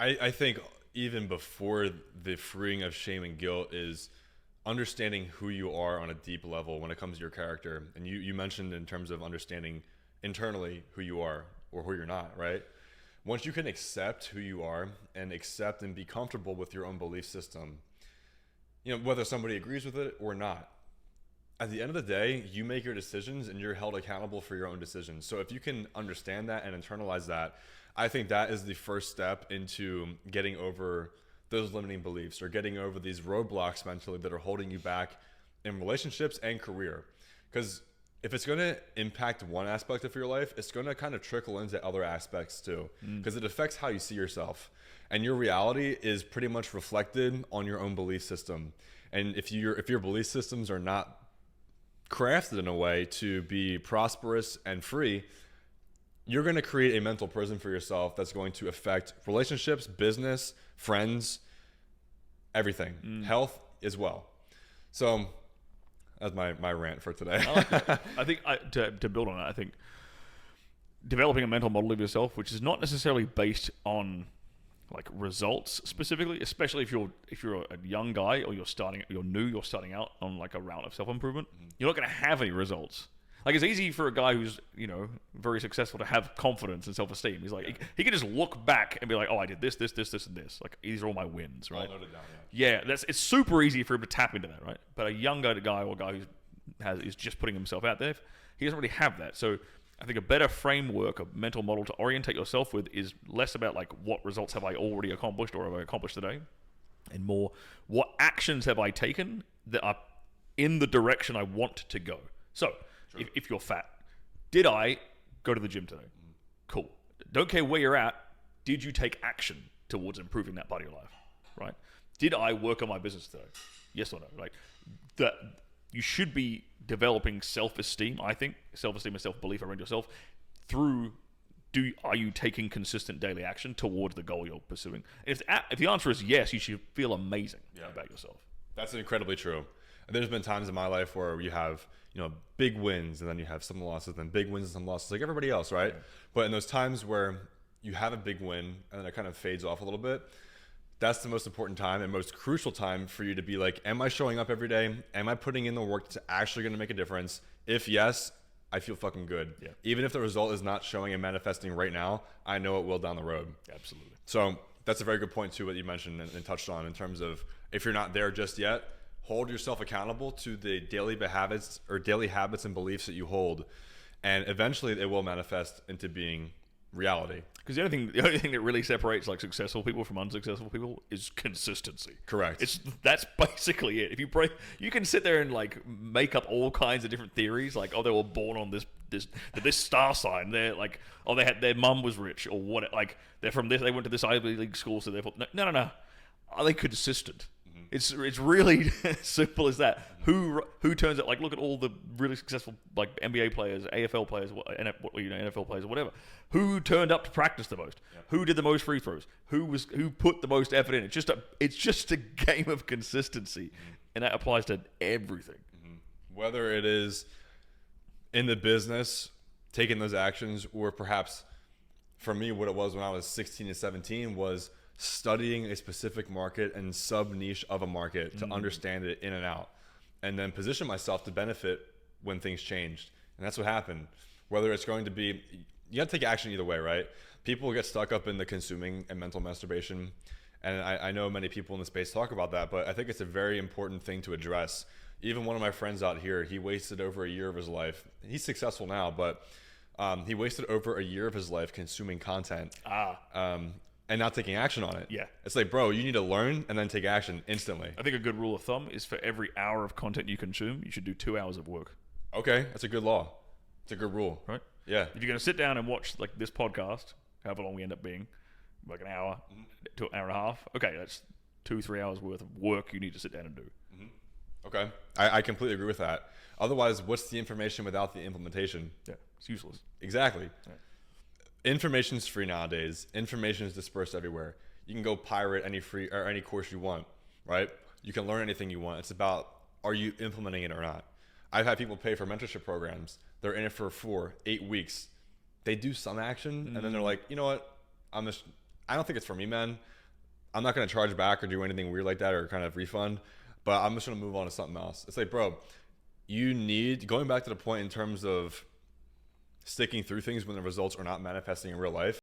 I think even before the freeing of shame and guilt is understanding who you are on a deep level when it comes to your character. And you mentioned in terms of understanding internally who you are or who you're not, right? Once you can accept who you are and accept and be comfortable with your own belief system, whether somebody agrees with it or not, at the end of the day, you make your decisions and you're held accountable for your own decisions. So if you can understand that and internalize that, I think that is the first step into getting over those limiting beliefs or getting over these roadblocks mentally that are holding you back in relationships and career. Because if it's going to impact one aspect of your life, it's going to kind of trickle into other aspects too, because it affects how you see yourself. And your reality is pretty much reflected on your own belief system. And if your belief systems are not crafted in a way to be prosperous and free, you're going to create a mental prison for yourself that's going to affect relationships, business, friends, everything, health as well. So that's my rant for today. I like that. I think to build on it, I think developing a mental model of yourself, which is not necessarily based on like results specifically, especially if you're a young guy or you're starting out on like a route of self-improvement, you're not going to have any results. Like, it's easy for a guy who's, very successful to have confidence and self-esteem. He's like, he can just look back and be like, oh, I did this, this, this, this, and this. Like, these are all my wins, right? All noted down, yeah. It's super easy for him to tap into that, right? But a younger guy or a guy is just putting himself out there, he doesn't really have that. So I think a better framework, a mental model to orientate yourself with is less about like what results have I already accomplished or have I accomplished today, and more what actions have I taken that are in the direction I want to go. So if you're fat, did I go to the gym today? Cool. Don't care where you're at. Did you take action towards improving that part of your life? Right? Did I work on my business today? Yes or no? Like that, you should be developing self-esteem. I think self-esteem and self-belief around yourself through. Are you taking consistent daily action towards the goal you're pursuing? If the answer is yes, you should feel amazing about yourself. That's incredibly true. There's been times in my life where you have, big wins and then you have some losses, then big wins and some losses, like everybody else, right? Yeah. But in those times where you have a big win and then it kind of fades off a little bit, that's the most important time and most crucial time for you to be like, am I showing up every day? Am I putting in the work that's actually going to make a difference? If yes, I feel fucking good. Yeah. Even if the result is not showing and manifesting right now, I know it will down the road. Absolutely. So that's a very good point too, what you mentioned and touched on in terms of if you're not there just yet, hold yourself accountable to the daily habits and beliefs that you hold, and eventually it will manifest into being reality. Because the only thing that really separates like successful people from unsuccessful people is consistency. Correct. That's basically it. If you can sit there and like make up all kinds of different theories, like they were born on this star sign. They're like their mum was rich or what? Like they're from this. They went to this Ivy League school, so therefore no. Are they consistent? It's really as simple as that. Who turns out, like, look at all the really successful like NBA players, AFL players, NFL players, or whatever. Who turned up to practice the most? Yep. Who did the most free throws? Who put the most effort in? It's just a game of consistency, and that applies to everything. Whether it is in the business, taking those actions, or perhaps for me, what it was when I was 16 and 17 was studying a specific market and sub-niche of a market to understand it in and out, and then position myself to benefit when things changed. And that's what happened. Whether it's going to be, you got to take action either way, right? People get stuck up in the consuming and mental masturbation. And I know many people in the space talk about that, but I think it's a very important thing to address. Even one of my friends out here, he wasted over a year of his life. He's successful now, but he wasted over a year of his life consuming content. And not taking action on it. Yeah. It's like, bro, you need to learn and then take action instantly. I think a good rule of thumb is for every hour of content you consume, you should do 2 hours of work. Okay. That's a good law. It's a good rule. Right? Yeah. If you're going to sit down and watch like this podcast, however long we end up being, like an hour to an hour and a half, okay, that's 2-3 hours worth of work you need to sit down and do. Okay. I completely agree with that. Otherwise, what's the information without the implementation? Yeah. It's useless. Exactly. Yeah. Information is free nowadays. Information is dispersed everywhere. You can go pirate any course you want, right? You can learn anything you want. It's about, are you implementing it or not? I've had people pay for mentorship programs. They're in it for 4-8 weeks. They do some action, and then they're like, you know what? I'm just I don't think it's for me, man. I'm not going to charge back or do anything weird like that or kind of refund, but I'm just going to move on to something else. It's like, bro, you need, going back to the point in terms of sticking through things when the results are not manifesting in real life,